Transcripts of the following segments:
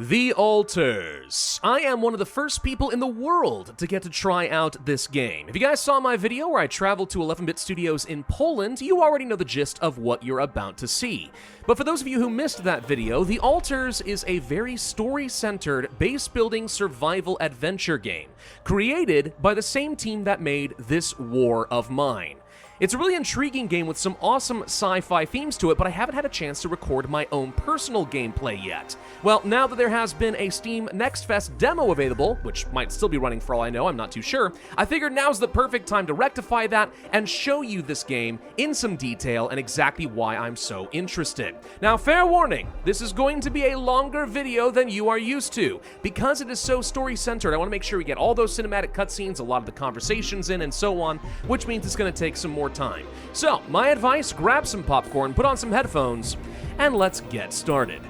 The Alters. I am one of the first people in the world to get to try out this game. If you guys saw my video where I traveled to 11-bit studios in Poland, you already know the gist of what you're about to see. But for those of you who missed that video, The Alters is a very story-centered, base-building survival adventure game, created by the same team that made This War of Mine. It's a really intriguing game with some awesome sci-fi themes to it, but I haven't had a chance to record my own personal gameplay yet. Well, now that there has been a Steam Next Fest demo available, which might still be running for all I know, I'm not too sure, I figured now's the perfect time to rectify that and show you this game in some detail and exactly why I'm so interested. Now, fair warning, this is going to be a longer video than you are used to. Because it is so story-centered, I want to make sure we get all those cinematic cutscenes, a lot of the conversations in, and so on, which means it's going to take some more time. So, my advice, grab some popcorn, put on some headphones, and let's get started.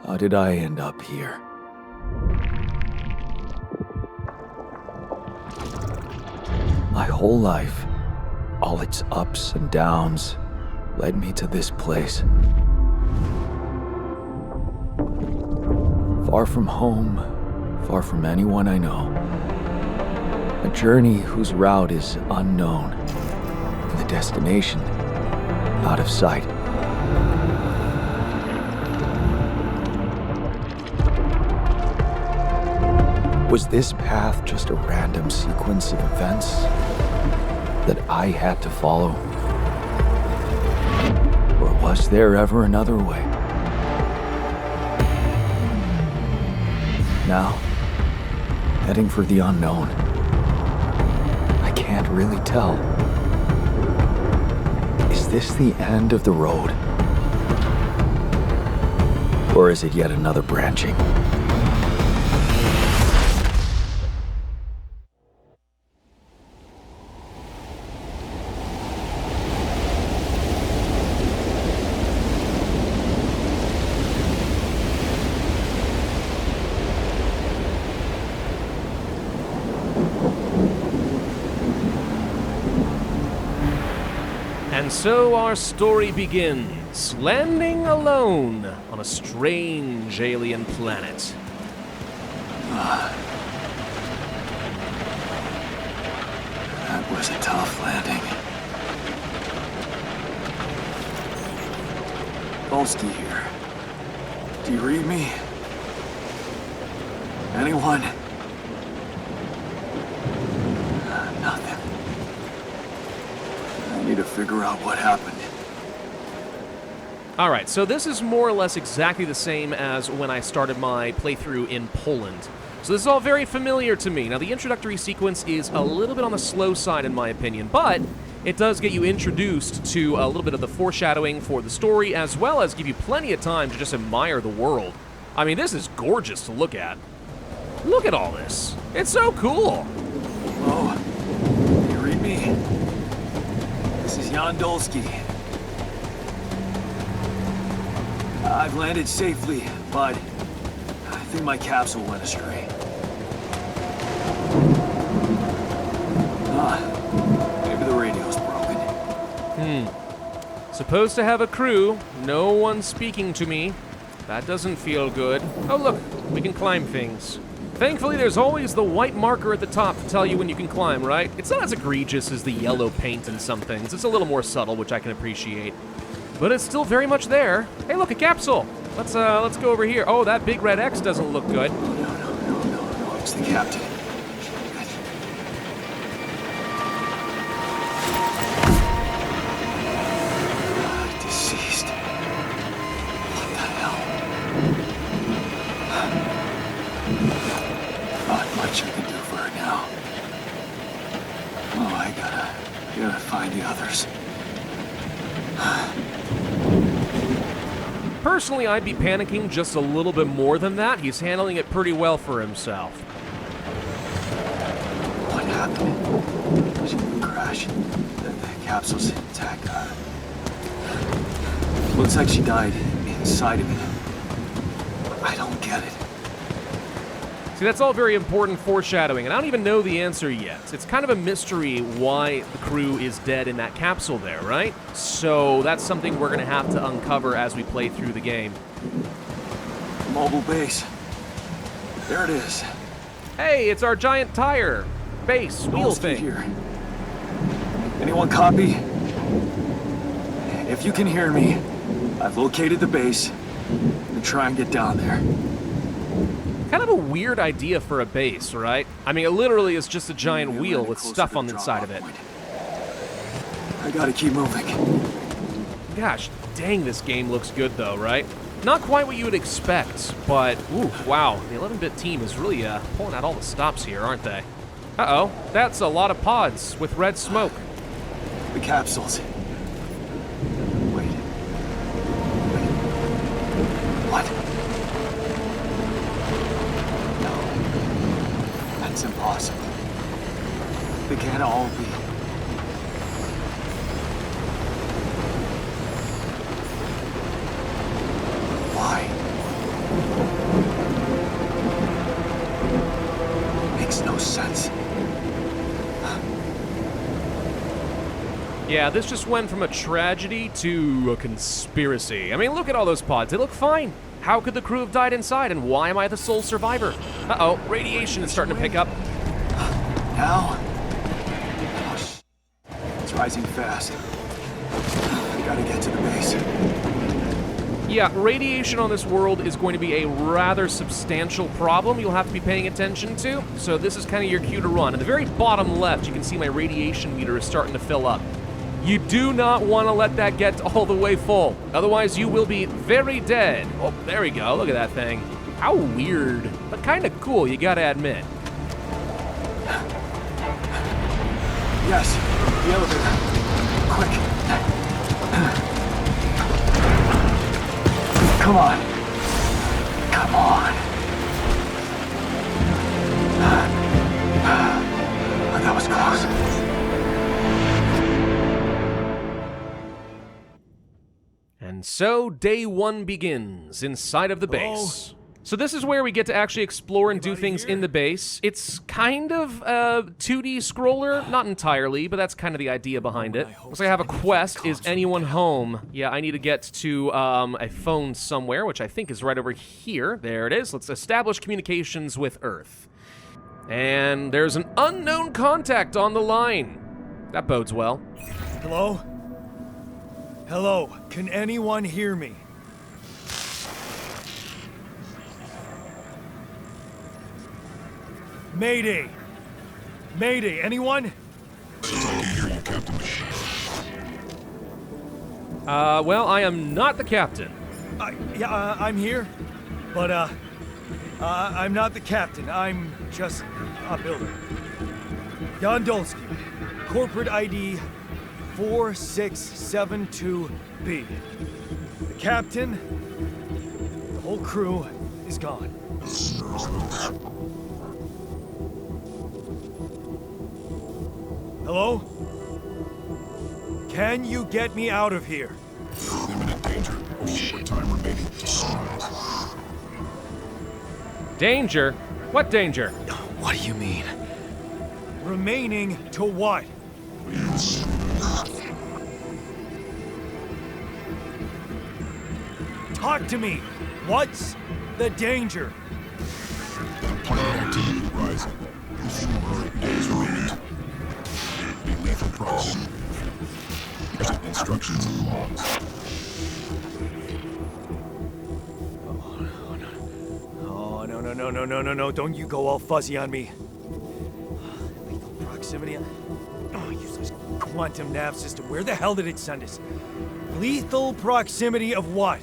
How did I end up here? My whole life, all its ups and downs, led me to this place. Far from home, far from anyone I know. A journey whose route is unknown. The destination, out of sight. Was this path just a random sequence of events that I had to follow? Or was there ever another way? Now, heading for the unknown. I can't really tell. Is this the end of the road? Or is it yet another branching? And so our story begins, landing alone on a strange alien planet. That was a tough landing. Dolski here. Do you read me? Anyone? Nothing. I need to figure out what happened. Alright, so this is more or less exactly the same as when I started my playthrough in Poland. So this is all very familiar to me. Now, the introductory sequence is a little bit on the slow side in my opinion, but it does get you introduced to a little bit of the foreshadowing for the story, as well as give you plenty of time to just admire the world. I mean, this is gorgeous to look at. Look at all this. It's so cool. Oh, you read me? This is Jan Dolski. I've landed safely, but I think my capsule went astray. Maybe the radio's broken. Supposed to have a crew. No one speaking to me. That doesn't feel good. Oh, look, we can climb things. Thankfully, there's always the white marker at the top to tell you when you can climb, right? It's not as egregious as the yellow paint in some things. It's a little more subtle, which I can appreciate. But it's still very much there. Hey, look, a capsule. Let's go over here. Oh, that big red X doesn't look good. No, it's the captain. Deceased. What the hell? Not much I can do for her now. Oh, I gotta find the others. Personally, I'd be panicking just a little bit more than that. He's handling it pretty well for himself. What happened? She didn't crash. The capsule's intact. Looks like she died inside of it. I don't get it. See, that's all very important foreshadowing, and I don't even know the answer yet. It's kind of a mystery why the crew is dead in that capsule there, right? So that's something we're going to have to uncover as we play through the game. Mobile base. There it is. Hey, it's our giant tire. Base, wheel Dolski thing. here. Anyone copy? If you can hear me, I've located the base. And try and get down there. Kind of a weird idea for a base, right? I mean, it literally is just a giant wheel with stuff on the inside of it. I gotta keep moving. Gosh, dang, this game looks good though, right? Not quite what you would expect, but ooh, wow, the 11-bit team is really pulling out all the stops here, aren't they? Uh-oh, that's a lot of pods with red smoke. The capsules. Wait. What? No. That's impossible. They can't all be. Why? Makes no sense. Yeah, this just went from a tragedy to a conspiracy. I mean, look at all those pods. They look fine. How could the crew have died inside, and why am I the sole survivor? Uh-oh, radiation is starting to pick up. Now? Oh, it's rising fast. I gotta get to the base. Yeah, radiation on this world is going to be a rather substantial problem you'll have to be paying attention to, so this is kind of your cue to run. At the very bottom left, you can see my radiation meter is starting to fill up. You do not want to let that get all the way full, otherwise you will be very dead. Oh, there we go, look at that thing. How weird, but kind of cool, you gotta admit. Yes, the elevator. Quick. Come on. Come on. That was close. And so day one begins inside of the base. So this is where we get to actually explore and do things in the base. It's kind of a 2D scroller, not entirely, but that's kind of the idea behind it. Looks like I have a quest, is anyone home? Yeah, I need to get to a phone somewhere, which I think is right over here. There it is. Let's establish communications with Earth. And there's an unknown contact on the line. That bodes well. Hello? Hello, can anyone hear me? Mayday! Mayday, anyone? Well, I am not the captain. I'm here, but I'm not the captain. I'm just a builder. Jan Dolski, corporate ID 4672B. The captain, the whole crew is gone. Hello? Can you get me out of here? Imminent danger. Short time remaining. Danger? What danger? What do you mean? Remaining to what? Talk to me! What's the danger? Planet activity rising. 4 days remaining. Be lethal proximity. Instructions and logs. Oh, no, don't you go all fuzzy on me. Lethal proximity. Oh, useless quantum nav system. Where the hell did it send us? Lethal proximity of what?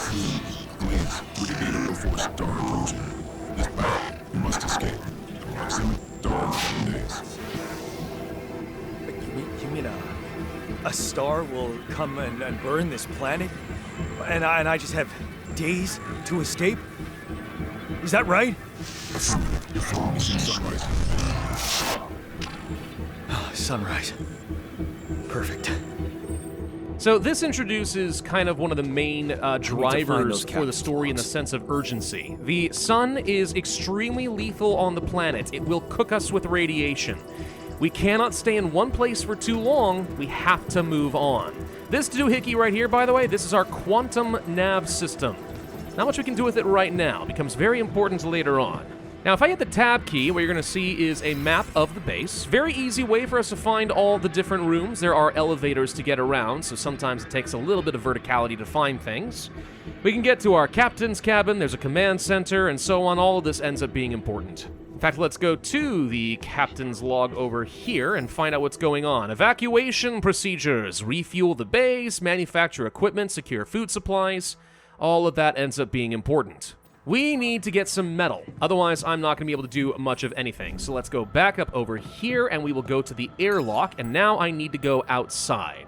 Please, Brigadier before star approaching. This battle, you must escape. Proximity, dawn, 10 days. You mean a star will come and burn this planet? And I just have days to escape? Is that right? Sunrise. Sunrise. Perfect. So this introduces kind of one of the main drivers for the story in the sense of urgency. The sun is extremely lethal on the planet. It will cook us with radiation. We cannot stay in one place for too long. We have to move on. This doohickey right here, by the way, this is our quantum nav system. Not much we can do with it right now. It becomes very important later on. Now, if I hit the tab key, what you're going to see is a map of the base. Very easy way for us to find all the different rooms. There are elevators to get around, so sometimes it takes a little bit of verticality to find things. We can get to our captain's cabin, there's a command center, and so on. All of this ends up being important. In fact, let's go to the captain's log over here and find out what's going on. Evacuation procedures, refuel the base, manufacture equipment, secure food supplies. All of that ends up being important. We need to get some metal, otherwise I'm not going to be able to do much of anything. So let's go back up over here, and we will go to the airlock, and now I need to go outside.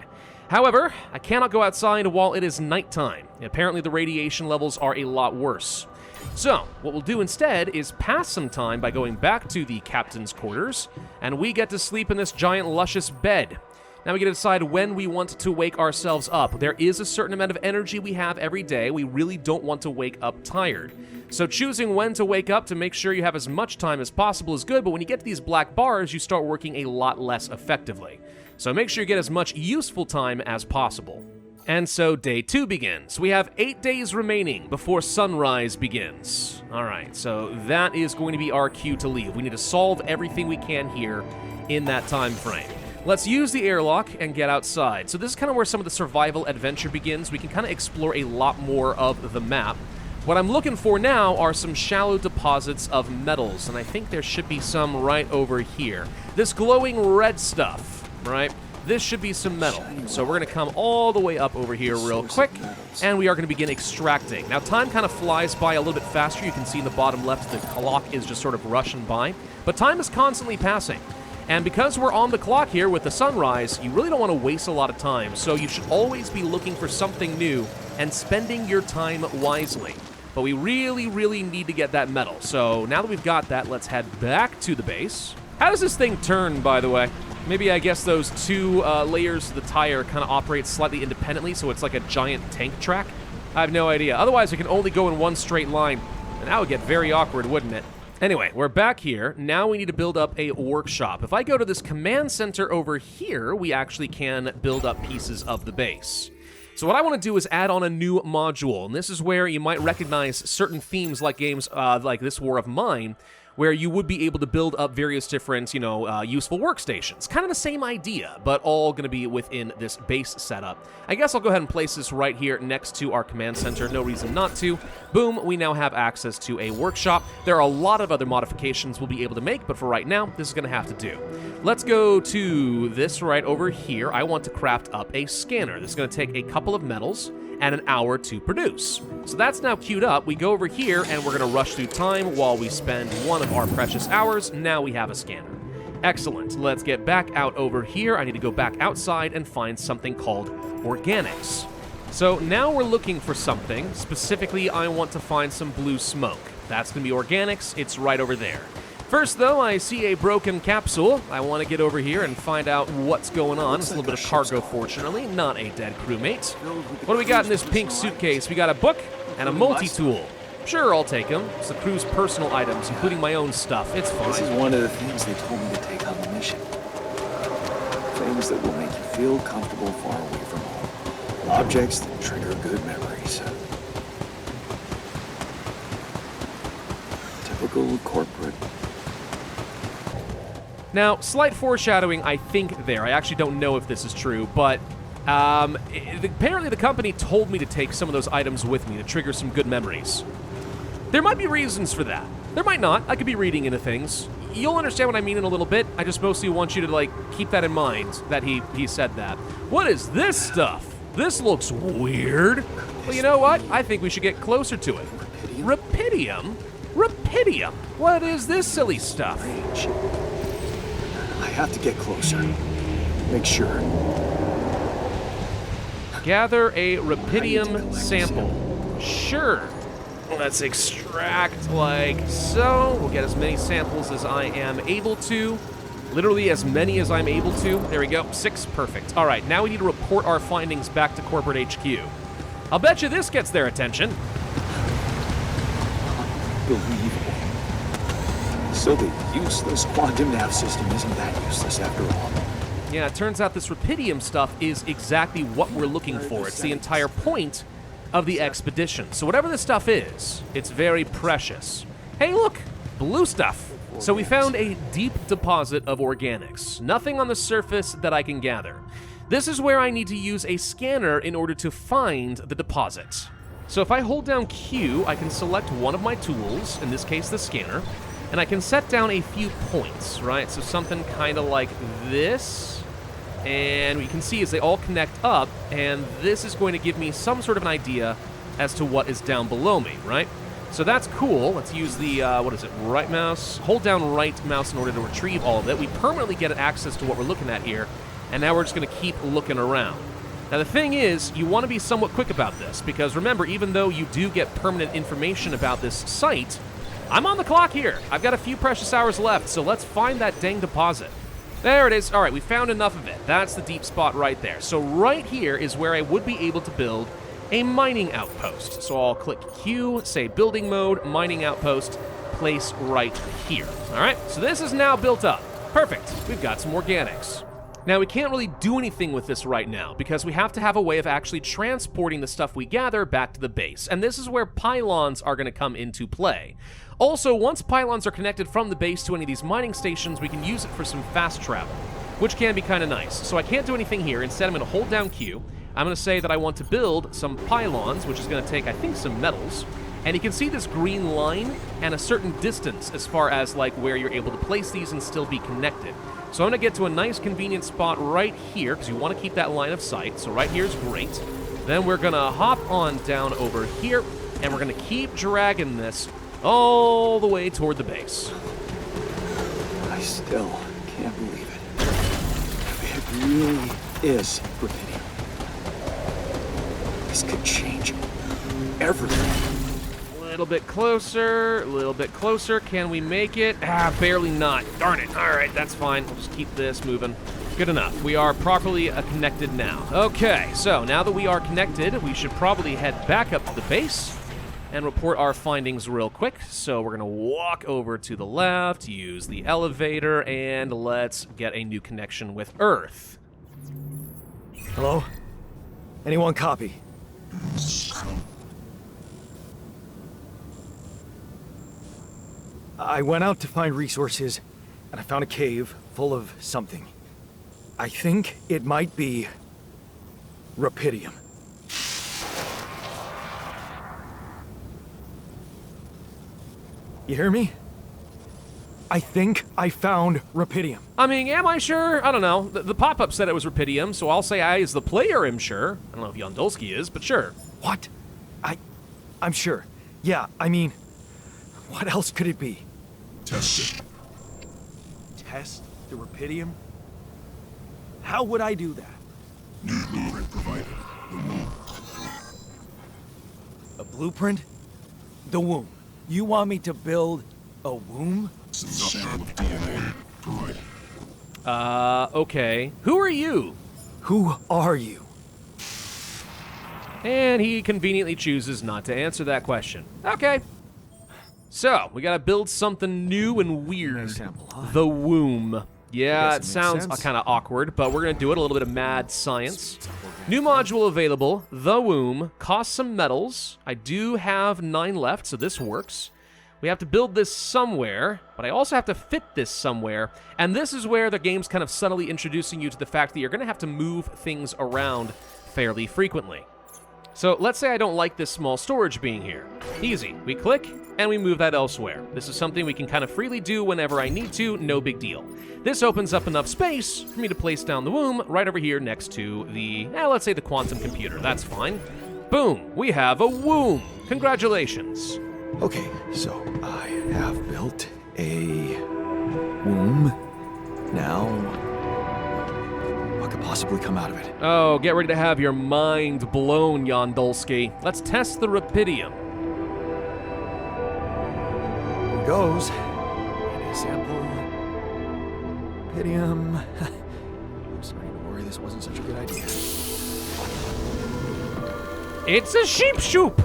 However, I cannot go outside while it is nighttime. Apparently the radiation levels are a lot worse. So, what we'll do instead is pass some time by going back to the captain's quarters, and we get to sleep in this giant luscious bed. Now we get to decide when we want to wake ourselves up. There is a certain amount of energy we have every day. We really don't want to wake up tired. So choosing when to wake up to make sure you have as much time as possible is good, but when you get to these black bars, you start working a lot less effectively. So make sure you get as much useful time as possible. And so day 2 begins. We have 8 days remaining before sunrise begins. Alright, so that is going to be our cue to leave. We need to solve everything we can here in that time frame. Let's use the airlock and get outside. So this is kind of where some of the survival adventure begins. We can kind of explore a lot more of the map. What I'm looking for now are some shallow deposits of metals, and I think there should be some right over here. This glowing red stuff, right? This should be some metal. So we're going to come all the way up over here real quick, and we are going to begin extracting. Now, time kind of flies by a little bit faster. You can see in the bottom left the clock is just sort of rushing by, but time is constantly passing. And because we're on the clock here with the sunrise, you really don't want to waste a lot of time, so you should always be looking for something new and spending your time wisely. But we really, really need to get that metal. So now that we've got that, let's head back to the base. How does this thing turn, by the way? Maybe I guess those two layers of the tire kind of operate slightly independently, so it's like a giant tank track? I have no idea. Otherwise, it can only go in one straight line, and that would get very awkward, wouldn't it? Anyway, we're back here. Now we need to build up a workshop. If I go to this command center over here, we actually can build up pieces of the base. So what I want to do is add on a new module, and this is where you might recognize certain themes like games like this War of Mine, where you would be able to build up various different, useful workstations. Kind of the same idea, but all going to be within this base setup. I guess I'll go ahead and place this right here next to our command center. No reason not to. Boom, we now have access to a workshop. There are a lot of other modifications we'll be able to make, but for right now, this is going to have to do. Let's go to this right over here. I want to craft up a scanner. This is going to take a couple of metals and an hour to produce. So that's now queued up. We go over here and we're gonna rush through time while we spend one of our precious hours. Now we have a scanner. Excellent. Let's get back out over here. I need to go back outside and find something called organics. So now we're looking for something. Specifically, I want to find some blue smoke. That's gonna be organics. It's right over there. First, though, I see a broken capsule. I want to get over here and find out what's going on. It's a little bit of cargo, fortunately, not a dead crewmate. What do we got in this pink suitcase? We got a book and a multi-tool. Sure, I'll take them. It's the crew's personal items, including my own stuff. It's fine. This is one of the things they told me to take on the mission. Things that will make you feel comfortable far away from home. Objects that trigger good memories. Typical corporate. Now, slight foreshadowing, I think, there. I actually don't know if this is true, but apparently the company told me to take some of those items with me to trigger some good memories. There might be reasons for that. There might not. I could be reading into things. You'll understand what I mean in a little bit. I just mostly want you to, keep that in mind, that he said that. What is this stuff? This looks weird. Well, you know what? I think we should get closer to it. Rapidium? Rapidium? What is this silly stuff? I have to get closer. Make sure. Gather a rapidium sample. Sure. Let's extract like so. We'll get as many samples as I am able to. Literally as many as I'm able to. There we go. 6. Perfect. All right, now we need to report our findings back to corporate HQ. I'll bet you this gets their attention. Unbelievable. So the useless quantum nav system isn't that useless after all. Yeah, it turns out this rapidium stuff is exactly what we're looking for. It's the entire point of the expedition. So whatever this stuff is, it's very precious. Hey, look, blue stuff. So we found a deep deposit of organics. Nothing on the surface that I can gather. This is where I need to use a scanner in order to find the deposit. So if I hold down Q, I can select one of my tools, in this case the scanner, and I can set down a few points, right? So something kind of like this, and what you can see is they all connect up, and this is going to give me some sort of an idea as to what is down below me, right? So that's cool. Let's use the, right mouse. Hold down right mouse in order to retrieve all of it. We permanently get access to what we're looking at here, and now we're just going to keep looking around. Now the thing is, you want to be somewhat quick about this, because remember, even though you do get permanent information about this site, I'm on the clock here. I've got a few precious hours left, so let's find that dang deposit. There it is. All right, we found enough of it. That's the deep spot right there. So right here is where I would be able to build a mining outpost. So I'll click Q, say building mode, mining outpost, place right here. All right, so this is now built up. Perfect. We've got some organics. Now, we can't really do anything with this right now because we have to have a way of actually transporting the stuff we gather back to the base, and this is where pylons are going to come into play. Also, once pylons are connected from the base to any of these mining stations, we can use it for some fast travel, which can be kind of nice. So I can't do anything here. Instead, I'm going to hold down Q. I'm going to say that I want to build some pylons, which is going to take, I think, some metals. And you can see this green line and a certain distance as far as like where you're able to place these and still be connected. So I'm going to get to a nice convenient spot right here because you want to keep that line of sight. So right here is great. Then we're going to hop on down over here and we're going to keep dragging this all the way toward the base. I still can't believe it. It really is rubidium. This could change everything. A little bit closer, a little bit closer. Can we make it? Ah, barely not. Darn it. All right, that's fine. We'll just keep this moving. Good enough. We are properly connected now. Okay, so now that we are connected, we should probably head back up to the base and report our findings real quick. So we're going to walk over to the left, use the elevator, and let's get a new connection with Earth. Hello? Anyone copy? I went out to find resources, and I found a cave full of something. I think it might be rubidium. You hear me? I think I found rubidium. I mean, am I sure? I don't know. The pop-up said it was rubidium, so I'll say I, as the player, am sure. I don't know if Jan Dolski is, but sure. What? I'm sure. Yeah, I mean, what else could it be? Test it. Test the rubidium? How would I do that? New blueprint provided. The womb. A blueprint? The womb. You want me to build a womb? Sample of DNA provided. Okay. Who are you? Who are you? And he conveniently chooses not to answer that question. Okay. So, we gotta build something new and weird. Nice sample, huh? The womb. Yeah, it Guess it sounds makes sense. kind of awkward, but we're gonna do it. A little bit of mad science. New module available. The womb. Costs some metals. I do have 9 left, so this works. We have to build this somewhere, but I also have to fit this somewhere. And this is where the game's kind of subtly introducing you to the fact that you're gonna have to move things around fairly frequently. So let's say I don't like this small storage being here. Easy. We click, and we move that elsewhere. This is something we can kind of freely do whenever I need to, no big deal. This opens up enough space for me to place down the womb right over here next to the, let's say the quantum computer. That's fine. Boom, we have a womb. Congratulations. Okay, so I have built a womb. Now, what could possibly come out of it? Oh, get ready to have your mind blown, Jan Dolski. Let's test the rubidium. Here goes. Any sample. Rubidium. I'm starting to worry this wasn't such a good idea. It's a sheep shoop!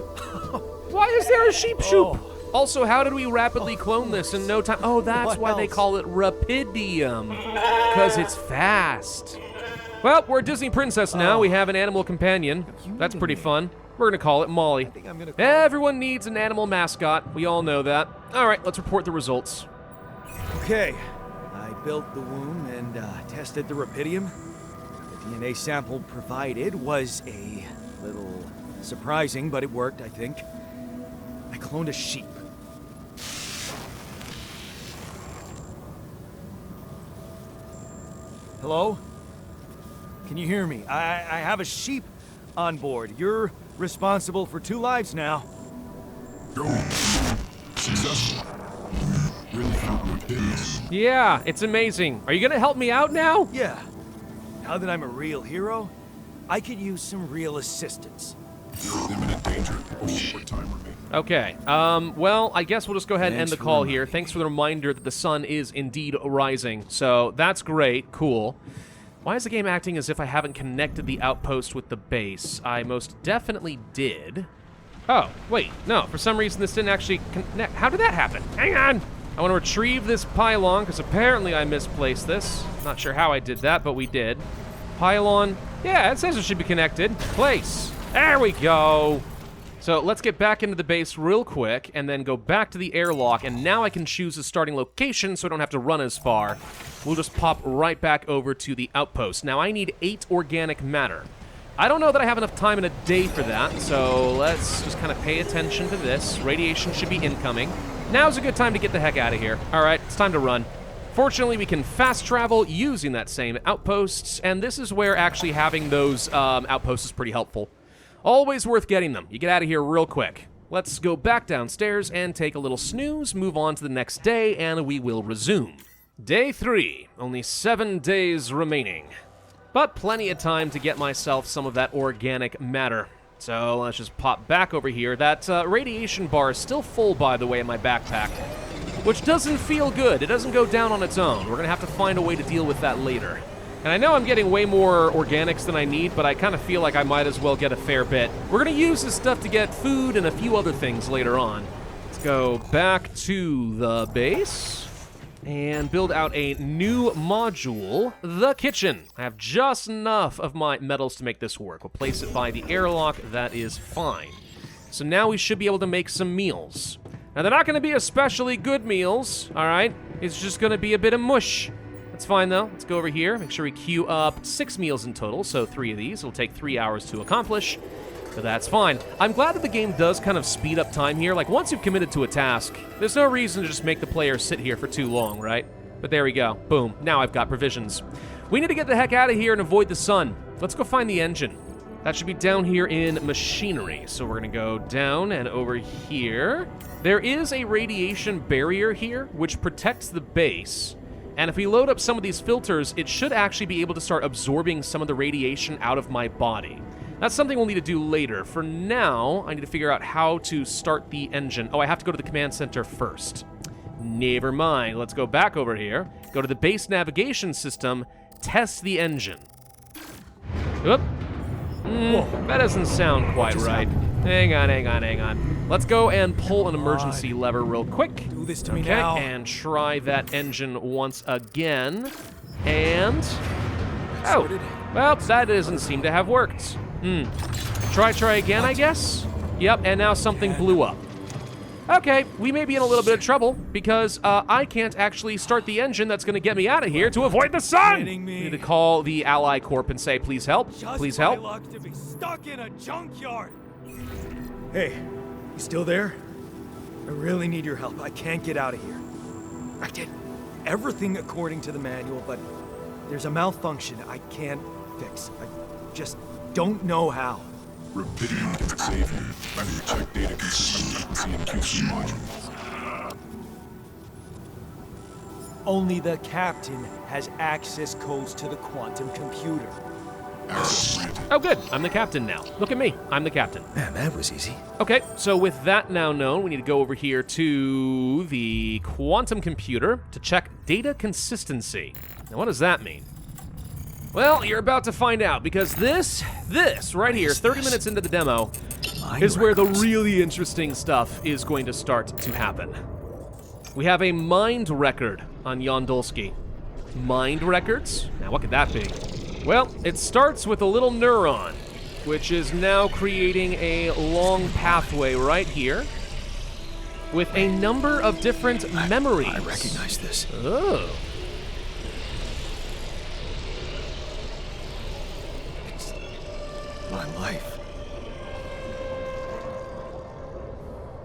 Why is there a sheep shoop? Also, how did we rapidly clone this in no time? Oh, that's What why they else? call it rubidium. Because it's fast. Well, we're a Disney princess now. We have an animal companion. That's pretty fun. We're gonna call it Molly. think I'm gonna call Everyone needs an animal mascot. We all know that. All right, let's report the results. Okay, I built the womb and tested the rapidium. The DNA sample provided was a little surprising, but it worked, I think. I cloned a sheep. Hello? Can you hear me? I have a sheep on board. You're responsible for 2 lives now. Go. Successful. Really found what it is. Yeah, it's amazing. Are you gonna help me out now? Yeah. Now that I'm a real hero, I could use some real assistance. You're in imminent danger. Short time remaining. Okay, well, I guess we'll just go ahead and end Thanks the for call reminding here. Thanks for the reminder that the sun is indeed rising. So, that's great. Cool. Why is the game acting as if I haven't connected the outpost with the base? I most definitely did. Oh, wait, no, for some reason this didn't actually connect. How did that happen? Hang on! I want to retrieve this pylon, because apparently I misplaced this. Not sure how I did that, but we did. Pylon, yeah, it says it should be connected. Place. There we go. So let's get back into the base real quick, and then go back to the airlock, and now I can choose a starting location so I don't have to run as far. We'll just pop right back over to the outpost. Now I need 8 organic matter. I don't know that I have enough time in a day for that, so let's just kind of pay attention to this. Radiation should be incoming. Now's a good time to get the heck out of here. All right, it's time to run. Fortunately, we can fast travel using that same outposts, and this is where actually having those outposts is pretty helpful. Always worth getting them. You get out of here real quick. Let's go back downstairs and take a little snooze, move on to the next day, and we will resume. Day 3, only 7 days remaining. But plenty of time to get myself some of that organic matter. So let's just pop back over here. That radiation bar is still full, by the way, in my backpack, which doesn't feel good. It doesn't go down on its own. We're gonna have to find a way to deal with that later. And I know I'm getting way more organics than I need, but I kind of feel like I might as well get a fair bit. We're gonna use this stuff to get food and a few other things later on. Let's go back to the base and build out a new module, the kitchen. I have just enough of my metals to make this work. We'll place it by the airlock. That is fine. So now we should be able to make some meals. Now, they're not going to be especially good meals, all right? It's just going to be a bit of mush. That's fine, though. Let's go over here. Make sure we queue up 6 meals in total, so 3 of these. It'll take 3 hours to accomplish, but that's fine. I'm glad that the game does kind of speed up time here. Like, once you've committed to a task, there's no reason to just make the player sit here for too long, right? But there we go. Boom. Now I've got provisions. We need to get the heck out of here and avoid the sun. Let's go find the engine. That should be down here in machinery. So we're going to go down and over here. There is a radiation barrier here, which protects the base. And if we load up some of these filters, it should actually be able to start absorbing some of the radiation out of my body. That's something we'll need to do later. For now, I need to figure out how to start the engine. Oh, I have to go to the command center first. Never mind. Let's go back over here. Go to the base navigation system. Test the engine. Oop. That doesn't sound quite right. Hang on. Let's go and pull an emergency lever real quick. Do this to me now. And try that engine once again. And... oh, well, that doesn't seem to have worked. Try again, I guess? Yep, and now something blew up. Okay, we may be in a little bit of trouble, because I can't actually start the engine that's going to get me out of here to avoid the sun! Kidding me? We need to call the Ally Corp and say, please help, please help. Just my luck to be stuck in a junkyard. Hey, you still there? I really need your help. I can't get out of here. I did everything according to the manual, but there's a malfunction I can't fix. I just don't know how. Rapidium can save you. I need to check data consistency and QC modules. Only the captain has access codes to the quantum computer. Access granted. Oh good, I'm the captain now. Look at me, I'm the captain. Man, that was easy. Okay, so with that now known, we need to go over here to the quantum computer to check data consistency. Now what does that mean? Well, you're about to find out, because this right here, 30 minutes into the demo, is where the really interesting stuff is going to start to happen. We have a mind record on Jan Dolski. Mind records? Now, what could that be? Well, it starts with a little neuron. which is now creating a long pathway right here with a number of different memories. I recognize this. Oh. It's my life.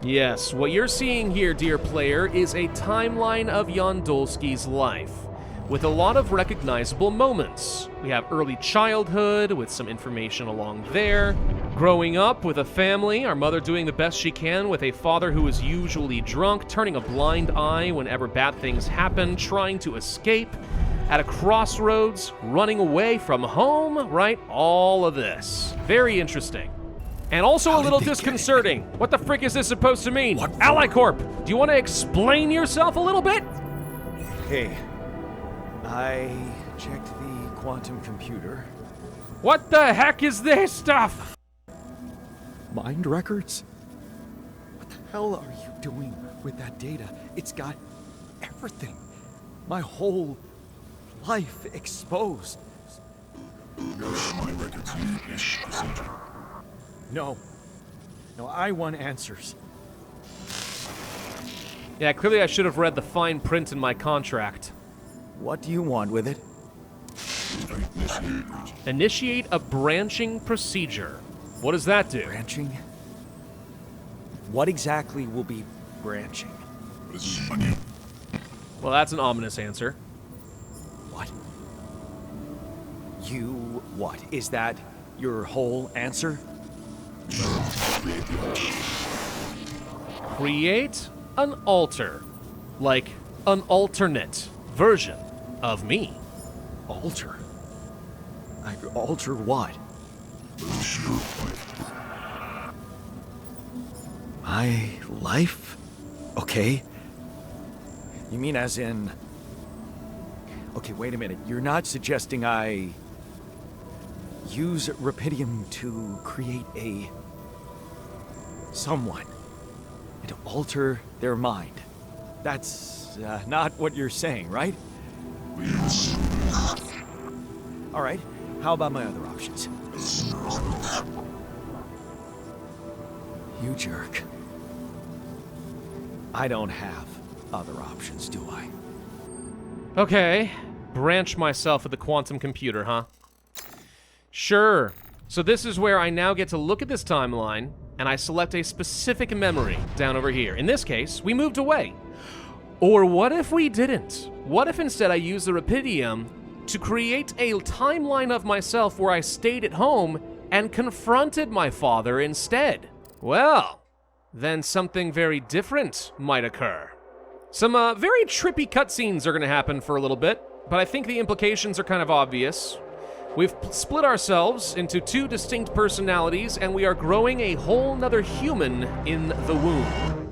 Yes, what you're seeing here, dear player, is a timeline of Jan Dolski's life, with a lot of recognizable moments. We have early childhood, with some information along there, growing up with a family, our mother doing the best she can with a father who is usually drunk, turning a blind eye whenever bad things happen, trying to escape, at a crossroads, running away from home, right? All of this. Very interesting. And also a little disconcerting. What the frick is this supposed to mean? What? Ally Corp, do you want to explain yourself a little bit? Hey, I checked the quantum computer. What the heck is this stuff? Mind records? What the hell are you doing with that data? It's got everything. My whole life exposed. My records need procedure. No. No, I want answers. Yeah, clearly I should have read the fine print in my contract. What do you want with it? Initiate a branching procedure. What does that do? Branching? What exactly will be branching? This is on you. Well, that's an ominous answer. What? You what? Is that your whole answer? Create an alter. Like an alternate version of me. Alter? Alter what? My life? Okay. You mean as in... Okay, wait a minute. You're not suggesting I use Rapidium to create a... someone and to alter their mind. That's not what you're saying, right? All right. How about my other options? You jerk. I don't have other options, do I? Okay. Branch myself at the quantum computer, huh? Sure. So this is where I now get to look at this timeline, and I select a specific memory down over here. In this case, we moved away. Or what if we didn't? What if instead I used the Rapidium to create a timeline of myself where I stayed at home and confronted my father instead? Well, then something very different might occur. Some very trippy cutscenes are going to happen for a little bit, but I think the implications are kind of obvious. We've split ourselves into two distinct personalities, and we are growing a whole nother human in the womb.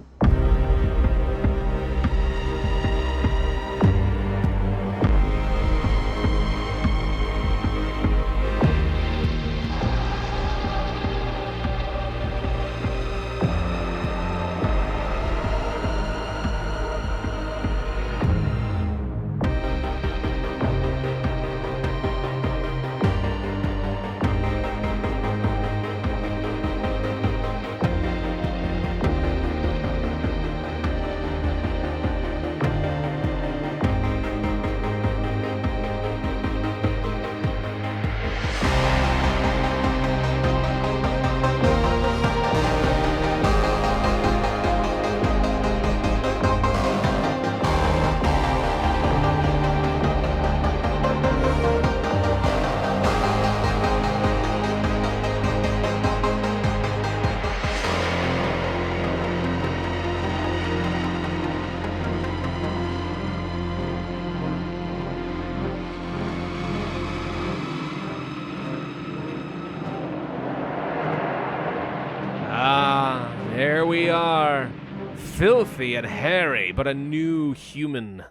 There we are. Filthy and hairy, but a new human.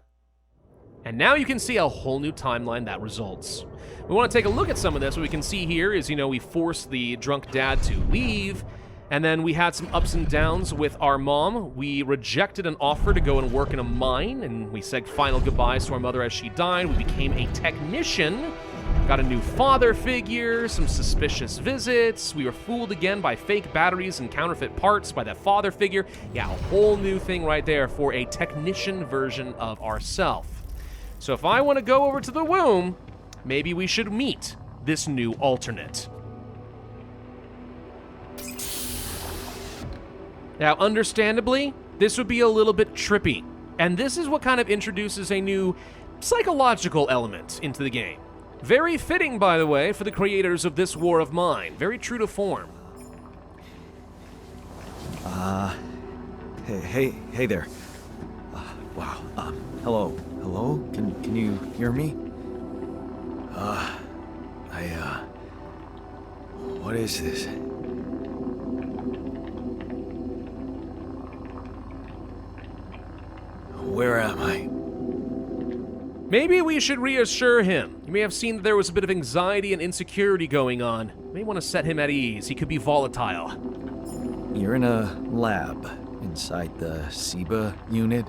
And now you can see a whole new timeline that results. We want to take a look at some of this. What we can see here is, we forced the drunk dad to leave, and then we had some ups and downs with our mom. We rejected an offer to go and work in a mine, and we said final goodbyes to our mother as she died. We became a technician Got a new father figure, some suspicious visits. We were fooled again by fake batteries and counterfeit parts by that father figure. Yeah, a whole new thing right there for a technician version of ourself. So if I want to go over to the womb, maybe we should meet this new alternate. Now, understandably, this would be a little bit trippy, and this is what kind of introduces a new psychological element into the game. Very fitting, by the way, for the creators of this War of Mine. Very true to form. Hey there. Wow. Hello. Hello? Can you hear me? What is this? Where am I? Maybe we should reassure him. You may have seen that there was a bit of anxiety and insecurity going on. You may want to set him at ease. He could be volatile. You're in a lab inside the SIBA unit.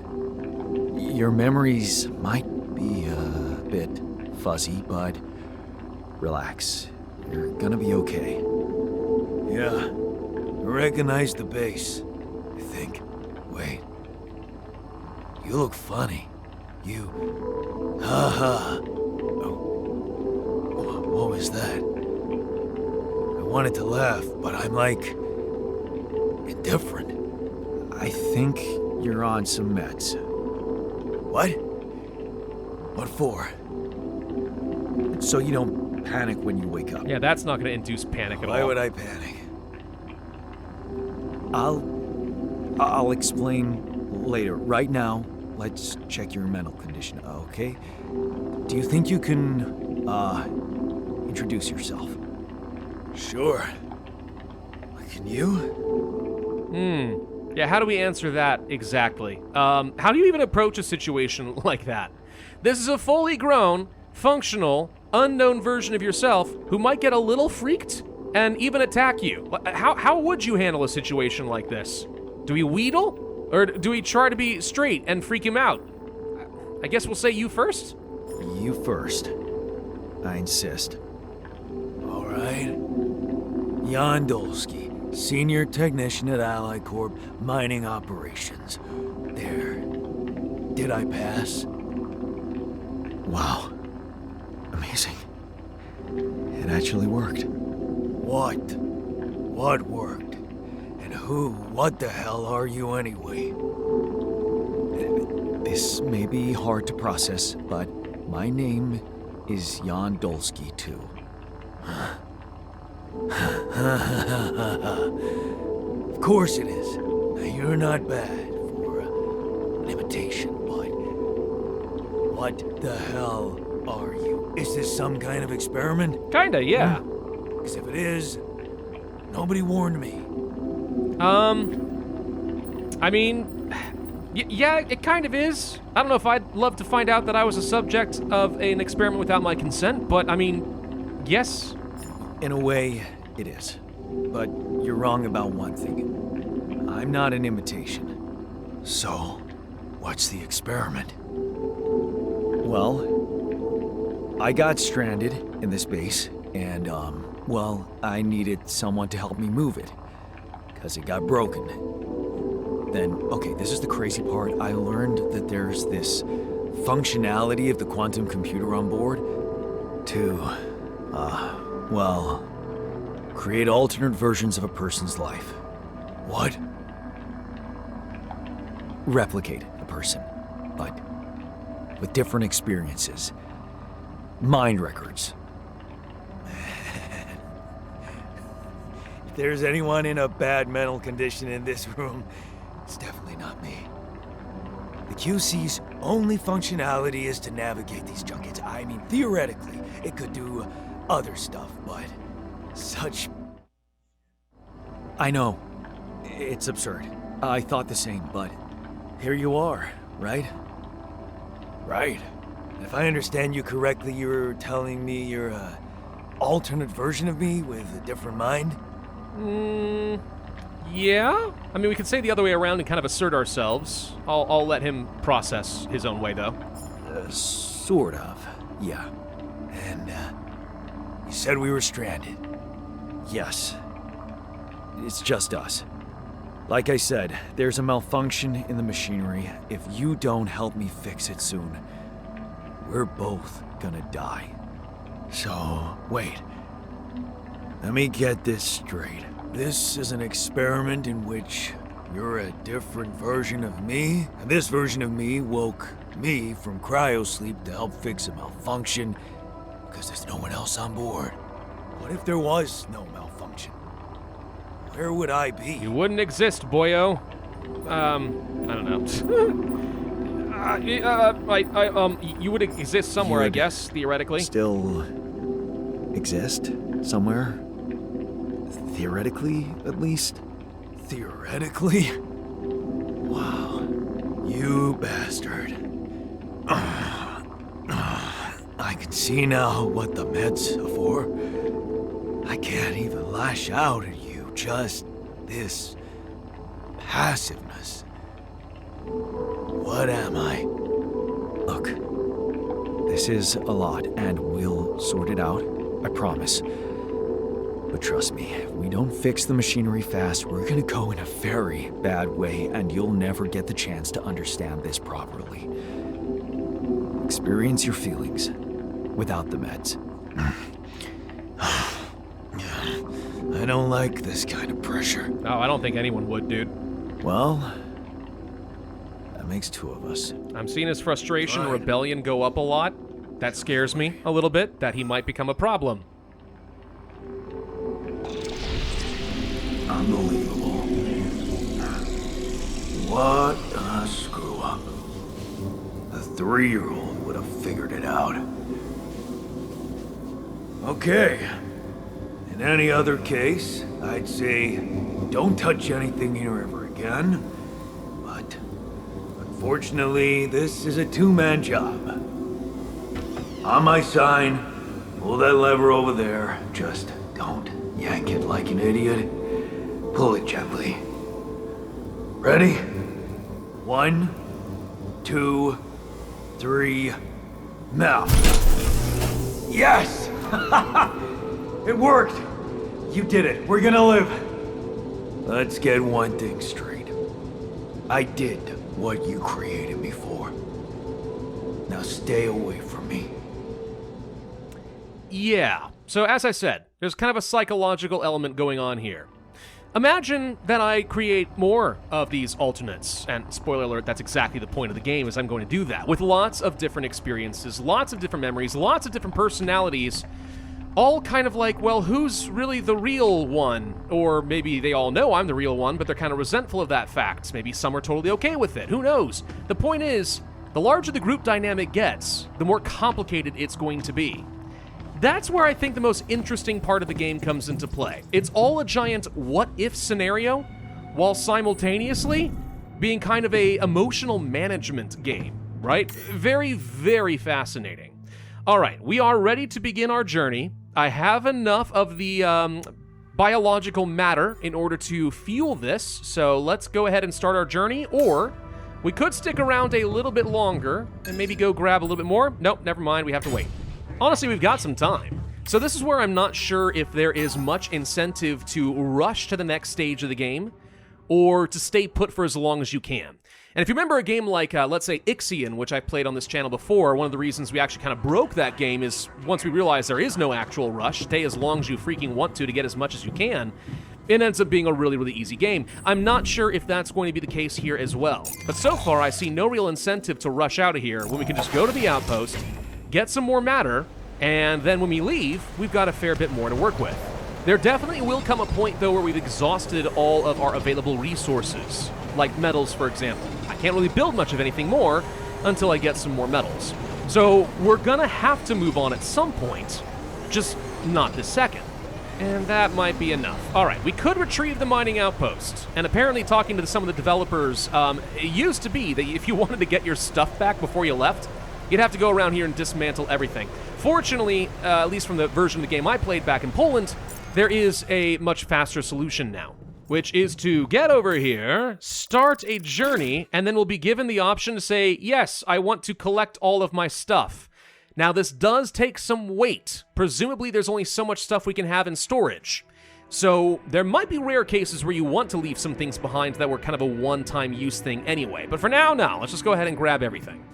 Your memories might be a bit fuzzy, but relax. You're gonna be okay. Yeah, I recognize the base, I think. Wait. You look funny. You... Ha-ha. Oh, what was that? I wanted to laugh, but I'm like... indifferent. I think you're on some meds. What? What for? So you don't panic when you wake up. Yeah, that's not going to induce panic at all. Why would I panic? I'll explain later. Right now, let's check your mental condition, okay? Do you think you can, introduce yourself? Sure. Can you? Yeah, how do we answer that exactly? How do you even approach a situation like that? This is a fully grown, functional, unknown version of yourself who might get a little freaked and even attack you. How would you handle a situation like this? Do we wheedle? Or do we try to be straight and freak him out? I guess we'll say you first? You first. I insist. All right. Jan Dolski, Senior Technician at Ally Corp Mining Operations. There. Did I pass? Wow. Amazing. It actually worked. What? What worked? And what the hell are you anyway? This may be hard to process, but my name is Jan Dolski, too. Of course it is. Now, you're not bad for an imitation, but what the hell are you? Is this some kind of experiment? Kinda, yeah. Because if it is, nobody warned me. I mean, yeah, it kind of is. I don't know if I'd love to find out that I was a subject of an experiment without my consent, but I mean, yes. In a way, it is. But you're wrong about one thing. I'm not an imitation. So, what's the experiment? Well, I got stranded in this base, and, I needed someone to help me move it. Because it got broken. Then, okay, this is the crazy part. I learned that there's this functionality of the quantum computer on board to, create alternate versions of a person's life. What? Replicate a person, but with different experiences. Mind records. If there's anyone in a bad mental condition in this room, it's definitely not me. The QC's only functionality is to navigate these junkets. I mean, theoretically, it could do other stuff, but such... I know. It's absurd. I thought the same, but here you are, right? Right. If I understand you correctly, you're telling me you're an alternate version of me with a different mind? Yeah. I mean, we could say the other way around and kind of assert ourselves. I'll let him process his own way, though. Sort of, yeah. And, You said we were stranded. Yes. It's just us. Like I said, there's a malfunction in the machinery. If you don't help me fix it soon, we're both gonna die. So, wait. Let me get this straight. This is an experiment in which you're a different version of me, and this version of me woke me from cryosleep to help fix a malfunction because there's no one else on board. What if there was no malfunction? Where would I be? You wouldn't exist, boyo. I don't know. You would exist somewhere, I guess, theoretically. Still exist somewhere? Theoretically, at least? Theoretically? Wow. You bastard. I can see now what the meds are for. I can't even lash out at you, just this passiveness. What am I? Look, this is a lot, and we'll sort it out, I promise. But trust me, if we don't fix the machinery fast, we're gonna go in a very bad way, and you'll never get the chance to understand this properly. Experience your feelings without the meds. I don't like this kind of pressure. Oh, I don't think anyone would, dude. Well, that makes two of us. I'm seeing his frustration and Fine. rebellion go up a lot. That scares me a little bit, that he might become a problem. Unbelievable. What a screw up. A 3-year-old would have figured it out. Okay. In any other case, I'd say don't touch anything here ever again. But unfortunately, this is a two-man job. On my sign, pull that lever over there. Just don't yank it like an idiot. Pull it gently. Ready? 1, 2, 3, now. Yes! It worked! You did it. We're gonna live. Let's get one thing straight. I did what you created me for. Now stay away from me. Yeah, so as I said, there's kind of a psychological element going on here. Imagine that I create more of these alternates, and spoiler alert, that's exactly the point of the game, is I'm going to do that, with lots of different experiences, lots of different memories, lots of different personalities, all kind of like, well, who's really the real one? Or maybe they all know I'm the real one, but they're kind of resentful of that fact. Maybe some are totally okay with it, who knows? The point is, the larger the group dynamic gets, the more complicated it's going to be. That's where I think the most interesting part of the game comes into play. It's all a giant what-if scenario, while simultaneously being kind of a emotional management game, right? Very, very fascinating. All right, we are ready to begin our journey. I have enough of the biological matter in order to fuel this, so let's go ahead and start our journey, or we could stick around a little bit longer and maybe go grab a little bit more. Nope, never mind, we have to wait. Honestly, we've got some time. So this is where I'm not sure if there is much incentive to rush to the next stage of the game, or to stay put for as long as you can. And if you remember a game like, let's say, Ixion, which I've played on this channel before, one of the reasons we actually kind of broke that game is once we realized there is no actual rush, stay as long as you freaking want to get as much as you can, it ends up being a really, really easy game. I'm not sure if that's going to be the case here as well. But so far, I see no real incentive to rush out of here when we can just go to the outpost, get some more matter, and then when we leave, we've got a fair bit more to work with. There definitely will come a point, though, where we've exhausted all of our available resources, like metals, for example. I can't really build much of anything more until I get some more metals. So we're gonna have to move on at some point, just not this second. And that might be enough. All right, we could retrieve the mining outpost. And apparently talking to some of the developers, it used to be that if you wanted to get your stuff back before you left, you'd have to go around here and dismantle everything. Fortunately, at least from the version of the game I played back in Poland, there is a much faster solution now, which is to get over here, start a journey, and then we'll be given the option to say, yes, I want to collect all of my stuff. Now, this does take some weight. Presumably, there's only so much stuff we can have in storage. So there might be rare cases where you want to leave some things behind that were kind of a one-time use thing anyway. But for now, let's just go ahead and grab everything.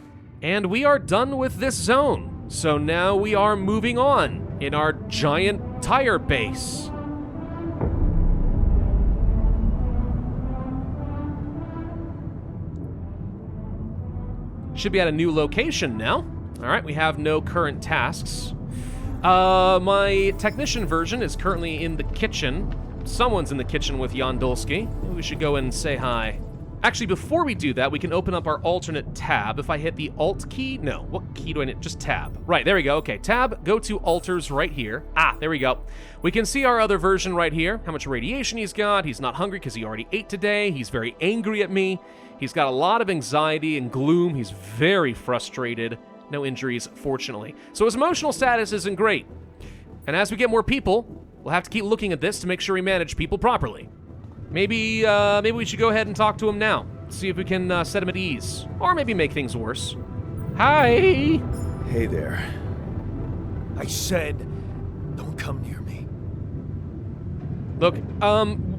And we are done with this zone. So now we are moving on in our giant tire base. Should be at a new location now. All right, we have no current tasks. My technician version is currently in the kitchen. Someone's in the kitchen with Jan Dolski. Maybe we should go and say hi. Actually, before we do that, we can open up our alternate tab. If I hit the Alt key, no, what key do I need? Just tab. Right, there we go. Okay, tab, go to alters right here. There we go. We can see our other version right here, how much radiation he's got. He's not hungry because he already ate today. He's very angry at me. He's got a lot of anxiety and gloom. He's very frustrated. No injuries, fortunately. So his emotional status isn't great. And as we get more people, we'll have to keep looking at this to make sure we manage people properly. Maybe we should go ahead and talk to him now. See if we can set him at ease. Or maybe make things worse. Hi! Hey there. I said, don't come near me. Look,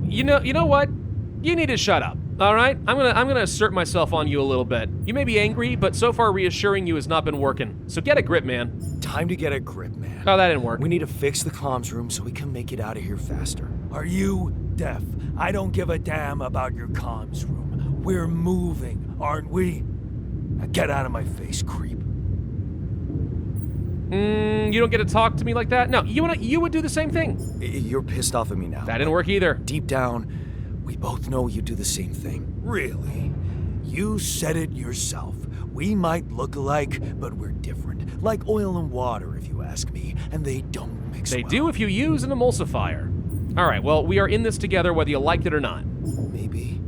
you know what? You need to shut up. All right, I'm gonna assert myself on you a little bit. You may be angry, but so far reassuring you has not been working. So get a grip, man. Time to get a grip, man. Oh, that didn't work. We need to fix the comms room so we can make it out of here faster. Are you deaf? I don't give a damn about your comms room. We're moving, aren't we? Now get out of my face, creep. You don't get to talk to me like that? No, you would do the same thing. You're pissed off at me now. That didn't work either. Deep down, we both know you do the same thing. Really? You said it yourself. We might look alike, but we're different. Like oil and water, if you ask me, and they don't mix They well. do if you use an emulsifier. All right, well, we are in this together whether you liked it or not. Maybe.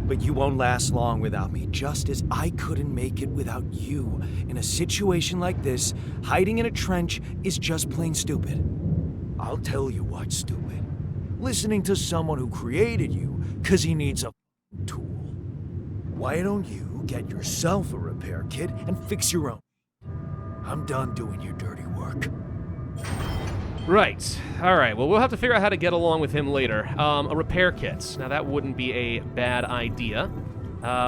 But you won't last long without me, just as I couldn't make it without you. In a situation like this, hiding in a trench is just plain stupid. I'll tell you what's stupid. Listening to someone who created you because he needs a tool. Why don't you get yourself a repair kit and fix your own? I'm done doing your dirty work. Right. All right, well, we'll have to figure out how to get along with him later. A repair kit. Now, that wouldn't be a bad idea.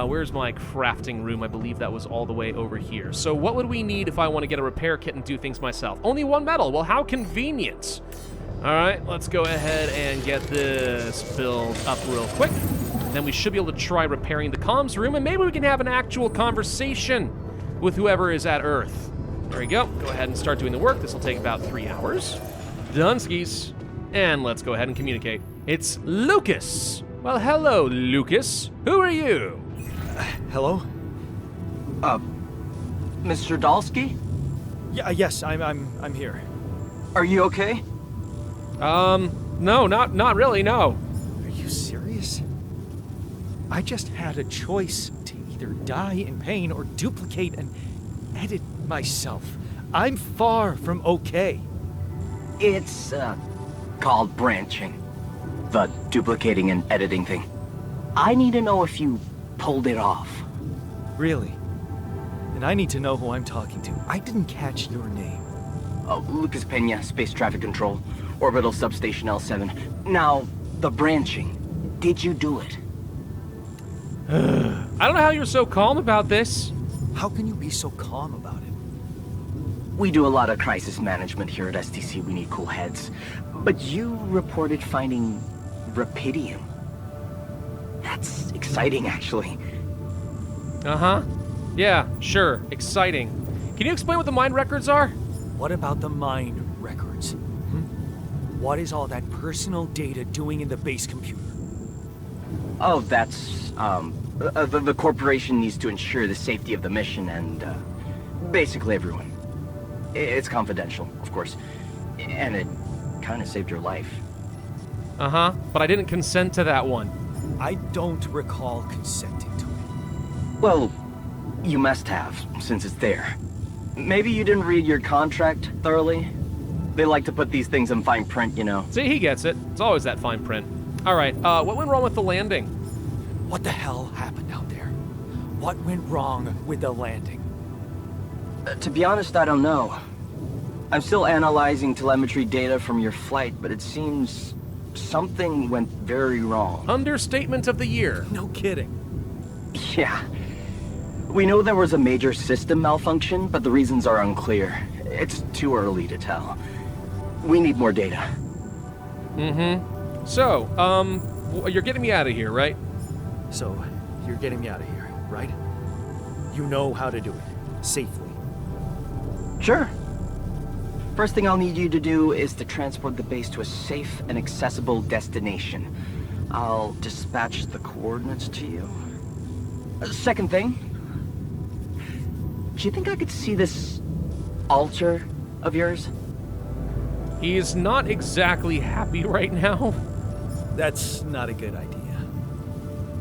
Where's my crafting room? I believe that was all the way over here. So what would we need if I want to get a repair kit and do things myself? Only one metal. Well, how convenient. All right, let's go ahead and get this build up real quick. Then we should be able to try repairing the comms room, and maybe we can have an actual conversation with whoever is at Earth. There we go. Go ahead and start doing the work. This will take about 3 hours. Dunskies. And let's go ahead and communicate. It's Lucas. Well, hello, Lucas. Who are you? Hello? Mr. Dolski? Yeah, yes, I'm here. Are you okay? No, not really, no. Are you serious? I just had a choice to either die in pain or duplicate and edit myself. I'm far from okay. It's, called branching. The duplicating and editing thing. I need to know if you pulled it off. Really? And I need to know who I'm talking to. I didn't catch your name. Lucas Pena, Space Traffic Control, Orbital Substation L7. Now, the branching. Did you do it? I don't know how you're so calm about this. How can you be so calm about it? We do a lot of crisis management here at STC. We need cool heads. But you reported finding rapidium. That's exciting, actually. Uh-huh. Yeah, sure. Exciting. Can you explain what the mine records are? What about the mine records? What is all that personal data doing in the base computer? Oh, that's, the corporation needs to ensure the safety of the mission and, basically everyone. It's confidential, of course. And it kind of saved your life. Uh-huh, but I didn't consent to that one. I don't recall consenting to it. Well, you must have, since it's there. Maybe you didn't read your contract thoroughly? They like to put these things in fine print, you know. See, he gets it. It's always that fine print. All right, what went wrong with the landing? What the hell happened out there? What went wrong with the landing? To be honest, I don't know. I'm still analyzing telemetry data from your flight, but it seems something went very wrong. Understatement of the year. No kidding. Yeah. We know there was a major system malfunction, but the reasons are unclear. It's too early to tell. We need more data. So, you're getting me out of here, right? So, you're getting me out of here, right? You know how to do it. Safely. Sure. First thing I'll need you to do is to transport the base to a safe and accessible destination. I'll dispatch the coordinates to you. Second thing, do you think I could see this altar of yours? He's not exactly happy right now. That's not a good idea.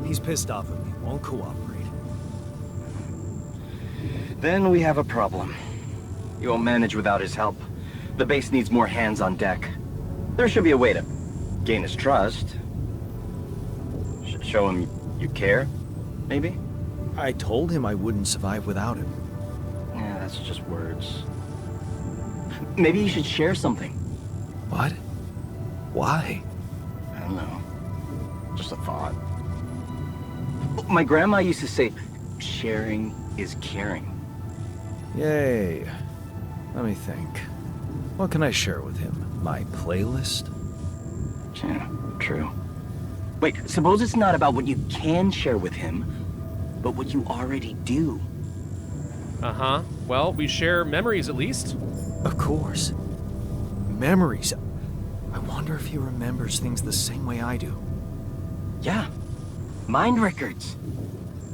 He's pissed off at me, won't cooperate. Then we have a problem. You won't manage without his help. The base needs more hands on deck. There should be a way to gain his trust. Show him you care, maybe? I told him I wouldn't survive without him. Yeah, that's just words. Maybe you should share something. What? Why? I don't know. Just a thought. My grandma used to say, sharing is caring. Yay. Let me think. What can I share with him? My playlist? Yeah, true. Wait, suppose it's not about what you can share with him, but what you already do. Uh-huh. Well, we share memories at least. Of course. Memories. I wonder if he remembers things the same way I do. Yeah. Mind records.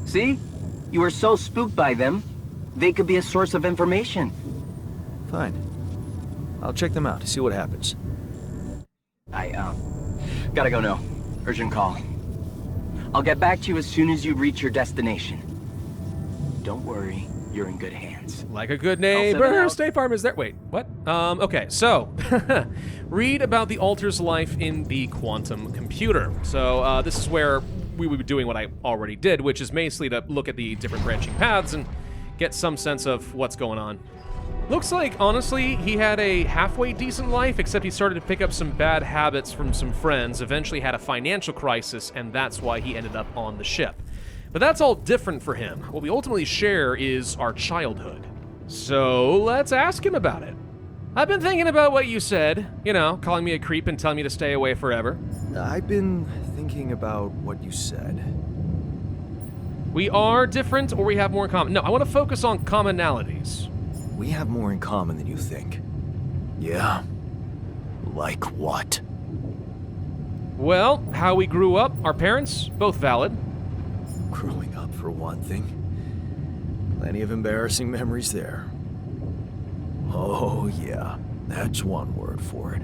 See? You were so spooked by them, they could be a source of information. Fine. I'll check them out, see what happens. Gotta go now. Urgent call. I'll get back to you as soon as you reach your destination. Don't worry, you're in good hands. Like a good I'll send it neighbor, out. State Farm is there. Wait, what? Okay, so, read about the altar's life in the quantum computer. So, this is where we would be doing what I already did, which is basically to look at the different branching paths and get some sense of what's going on. Looks like, honestly, he had a halfway decent life, except he started to pick up some bad habits from some friends, eventually had a financial crisis, and that's why he ended up on the ship. But that's all different for him. What we ultimately share is our childhood. So let's ask him about it. I've been thinking about what you said, you know, calling me a creep and telling me to stay away forever. I've been thinking about what you said. We are different, or we have more in common. No, I want to focus on commonalities. We have more in common than you think. Yeah? Like what? Well, how we grew up, our parents, both valid. Growing up, for one thing. Plenty of embarrassing memories there. Oh, yeah. That's one word for it.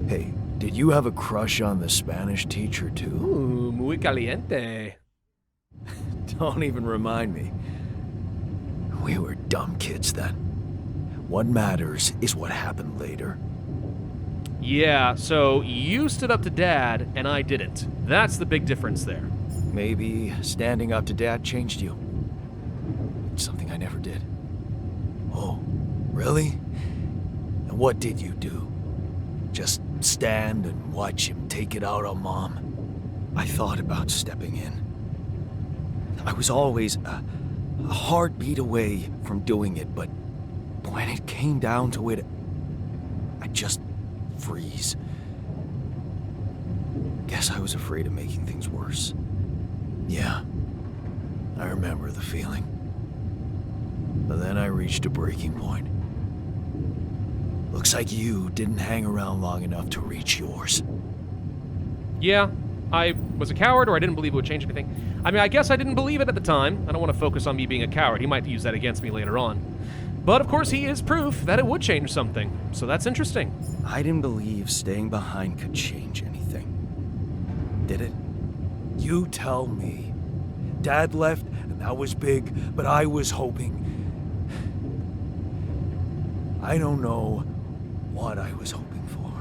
Hey, did you have a crush on the Spanish teacher, too? Ooh, muy caliente. Don't even remind me. We were dumb kids then. What matters is what happened later. Yeah, so you stood up to Dad, and I didn't. That's the big difference there. Maybe standing up to Dad changed you. Something I never did. Oh, really? And what did you do? Just stand and watch him take it out on Mom? I thought about stepping in. I was always a heartbeat away from doing it, but when it came down to it, I'd just freeze. Guess I was afraid of making things worse. Yeah, I remember the feeling. But then I reached a breaking point. Looks like you didn't hang around long enough to reach yours. Yeah, I was a coward, or I didn't believe it would change anything. I mean, I guess I didn't believe it at the time. I don't want to focus on me being a coward. He might use that against me later on. But of course, he is proof that it would change something. So that's interesting. I didn't believe staying behind could change anything. Did it? You tell me. Dad left, and that was big, but I was hoping. I don't know what I was hoping for.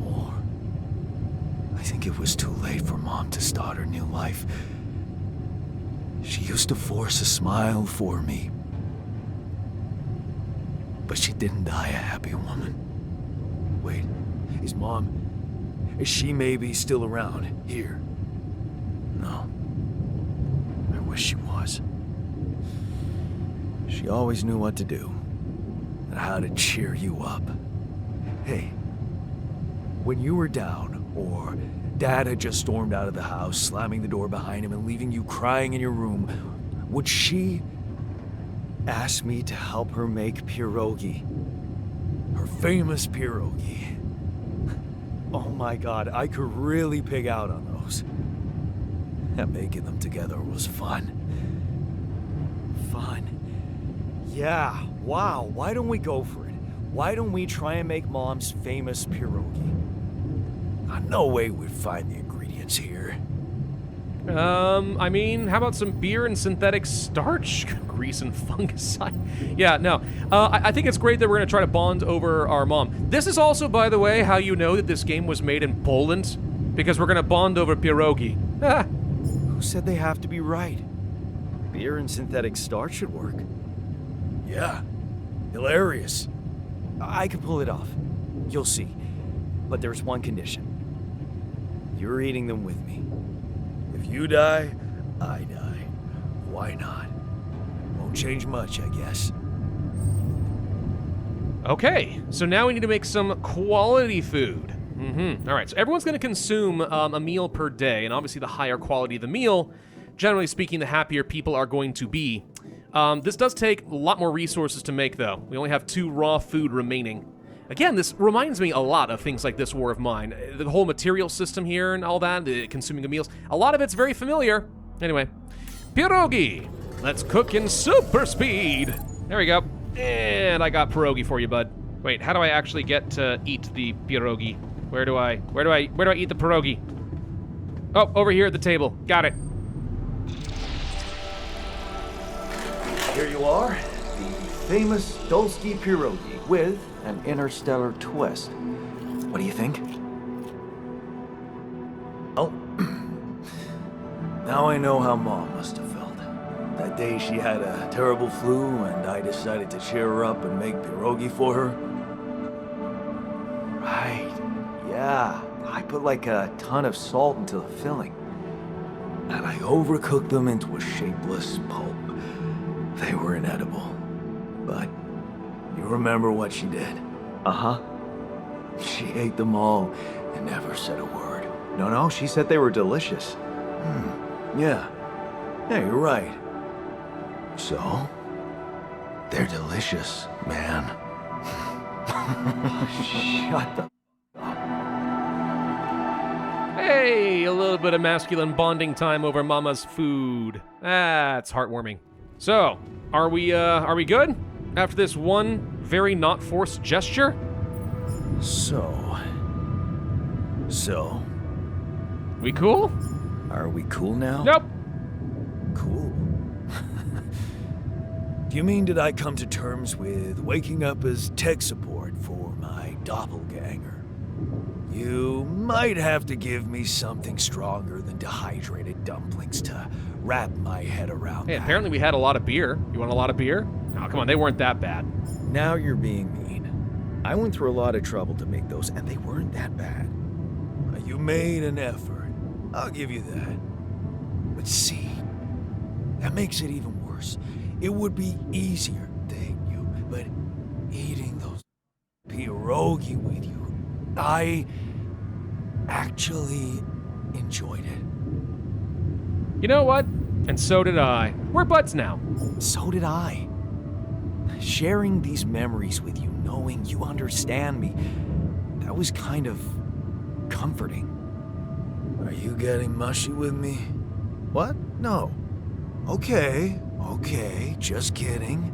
Or I think it was too late for Mom to start her new life. She used to force a smile for me. But she didn't die a happy woman. Wait, is she maybe still around here? No. I wish she was. She always knew what to do and how to cheer you up. Hey, when you were down, or Dad had just stormed out of the house, slamming the door behind him and leaving you crying in your room, would she ask me to help her make pierogi? Her famous pierogi. Oh my God, I could really pig out on those. And making them together was fun. Fun. Yeah, wow, why don't we go for it? Why don't we try and make Mom's famous pierogi? No way we'd find the ingredients here. I mean, how about some beer and synthetic starch? Grease and fungicide. Yeah, no. I think it's great that we're going to try to bond over our mom. This is also, by the way, how you know that this game was made in Poland. Because we're going to bond over pierogi. Ah. Who said they have to be right? Beer and synthetic starch should work. Yeah. Hilarious. I can pull it off. You'll see. But there's one condition. You're eating them with me. If you die, I die. Why not? Won't change much, I guess. Okay, so now we need to make some quality food. All right, so everyone's going to consume a meal per day, and obviously the higher quality the meal, generally speaking, the happier people are going to be. This does take a lot more resources to make, though. We only have 2 raw food remaining. Again, this reminds me a lot of things like This War of Mine. The whole material system here and all that, the consuming of meals, a lot of it's very familiar. Anyway, pierogi. Let's cook in super speed. There we go. And I got pierogi for you, bud. Wait, how do I actually get to eat the pierogi? Where do I eat the pierogi? Oh, over here at the table. Got it. Here you are, the famous Dolski pierogi with an interstellar twist. What do you think? Oh, now I know how Mom must have felt. That day she had a terrible flu and I decided to cheer her up and make pierogi for her. Right, yeah. I put like a ton of salt into the filling. And I overcooked them into a shapeless pulp. They were inedible. But you remember what she did? Uh-huh. She ate them all and never said a word. No, she said they were delicious. Yeah, you're right. So, they're delicious, man. Shut the up. Hey, a little bit of masculine bonding time over Mama's food. That's heartwarming. So, are we good? After this one very not forced gesture? So. We cool? Are we cool now? Nope. Cool. Do you mean did I come to terms with waking up as tech support for my doppelganger? You might have to give me something stronger than dehydrated dumplings to wrap my head around. Hey, that. apparently we had a lot of beer. You want a lot of beer? Oh, come on, they weren't that bad. Now you're being mean. I went through a lot of trouble to make those, and they weren't that bad. You made an effort. I'll give you that. But see, that makes it even worse. It would be easier, thank you, but eating those pierogi with you, I actually enjoyed it. You know what? And so did I. We're buds now. So did I. Sharing these memories with you, knowing you understand me, that was kind of comforting. Are you getting mushy with me? What? No. Okay, just kidding.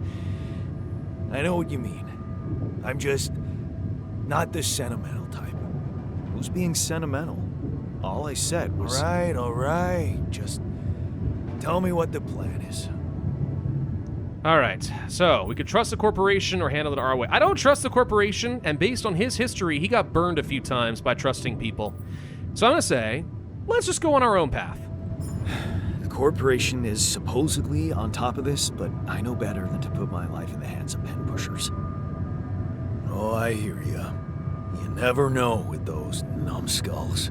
I know what you mean. I'm just not the sentimental type. Who's being sentimental? All I said was... All right. Just tell me what the plan is. All right, so we could trust the corporation or handle it our way. I don't trust the corporation, and based on his history, he got burned a few times by trusting people. So I'm gonna say, let's just go on our own path. The corporation is supposedly on top of this, but I know better than to put my life in the hands of pen pushers. Oh, I hear ya. You never know with those numbskulls.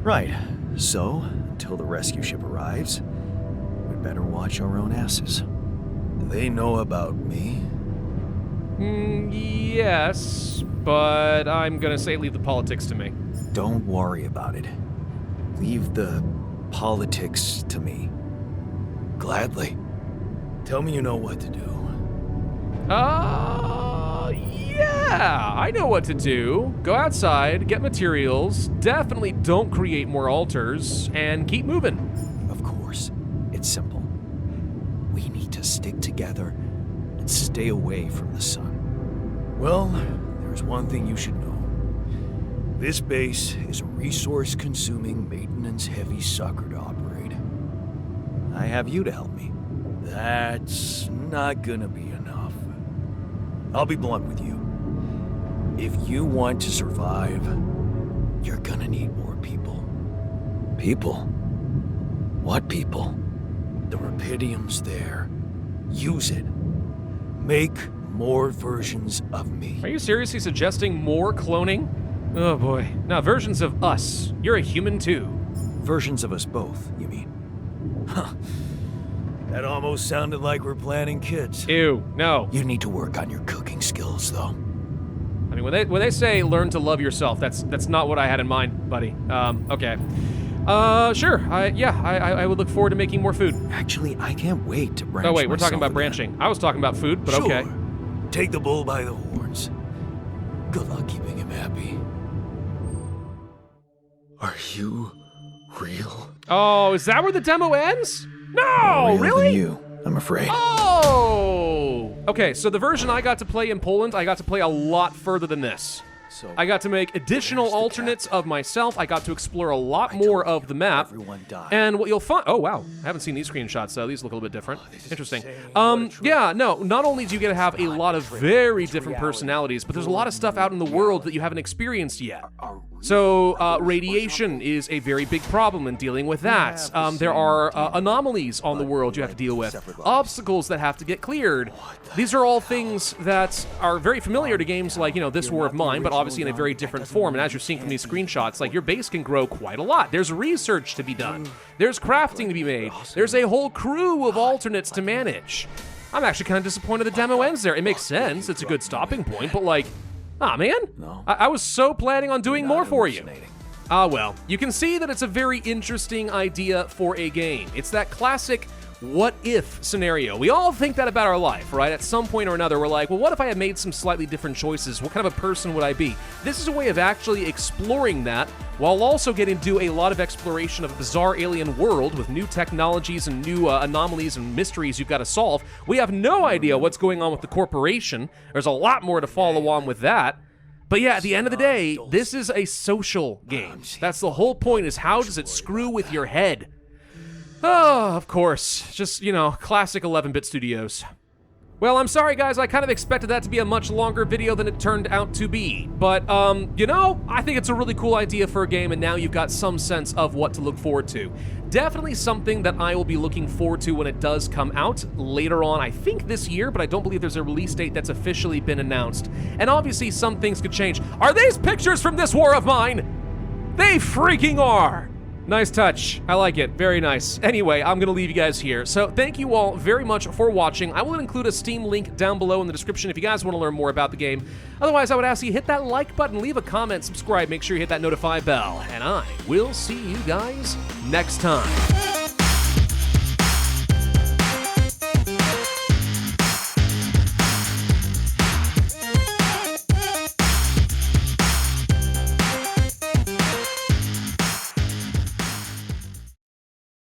Right. So, until the rescue ship arrives, we'd better watch our own asses. Do they know about me? Yes, but I'm gonna say leave the politics to me. Don't worry about it. Leave the politics to me. Gladly. Tell me you know what to do. Yeah, I know what to do. Go outside, get materials, definitely don't create more altars, and keep moving. Of course. It's simple. We need to stick together and stay away from the sun. Well, there's one thing you should know. This base is a resource-consuming, maintenance-heavy sucker to operate. I have you to help me. That's not gonna be enough. I'll be blunt with you. If you want to survive, you're gonna need more people. People? What people? The Rapidium's there. Use it. Make more versions of me. Are you seriously suggesting more cloning? Oh boy. Now, versions of us. You're a human too. Versions of us both, you mean? Huh. That almost sounded like we're planning kids. Ew, no. You need to work on your cooking skills, though. I mean, when they say learn to love yourself, that's not what I had in mind, buddy. Okay. Sure. I would look forward to making more food. Actually, I can't wait to branch. Oh wait, we're talking myself about branching. I was talking about food, but Sure. okay. Take the bull by the horns. Good luck keeping him happy. Are you real? Oh, is that where the demo ends? No, Realer really? than you, I'm afraid. Oh! Okay, so the version I got to play in Poland, I got to play a lot further than this. So I got to make additional alternates of myself. I got to explore a lot more of the map. everyone died. And what you'll find... Oh, wow. I haven't seen these screenshots, though. These look a little bit different. Interesting. Yeah, no, not only do you get to have a lot of very different personalities, but there's a lot of stuff out in the world that you haven't experienced yet. So, radiation is a very big problem in dealing with that. There are anomalies on the world you have to deal with. Obstacles that have to get cleared. These are all things that are very familiar to games like, This War of Mine, but obviously in a very different form. And as you're seeing from these screenshots, like, your base can grow quite a lot. There's research to be done. There's crafting to be made. There's a whole crew of alternates to manage. I'm actually kind of disappointed the demo ends there. It makes sense. It's a good stopping point, but like... Ah, man. No. I was so planning on doing more for you. hallucinating. Ah, well. You can see that it's a very interesting idea for a game. It's that classic what-if scenario. We all think that about our life, right? At some point or another, we're like, well, what if I had made some slightly different choices? What kind of a person would I be? This is a way of actually exploring that while also getting to do a lot of exploration of a bizarre alien world with new technologies and new anomalies and mysteries you've got to solve. We have no idea what's going on with the corporation. There's a lot more to follow on with that. But yeah, at the end of the day, this is a social game. That's the whole point, is how does it screw with your head? Oh, of course. Just, classic 11-bit studios. Well, I'm sorry, guys. I kind of expected that to be a much longer video than it turned out to be. But, I think it's a really cool idea for a game, and now you've got some sense of what to look forward to. Definitely something that I will be looking forward to when it does come out later on, I think this year, but I don't believe there's a release date that's officially been announced. And obviously, some things could change. Are these pictures from This War of Mine? They freaking are! Nice touch. I like it. Very nice. Anyway, I'm going to leave you guys here. So thank you all very much for watching. I will include a Steam link down below in the description if you guys want to learn more about the game. Otherwise, I would ask you hit that like button, leave a comment, subscribe, make sure you hit that notify bell, and I will see you guys next time.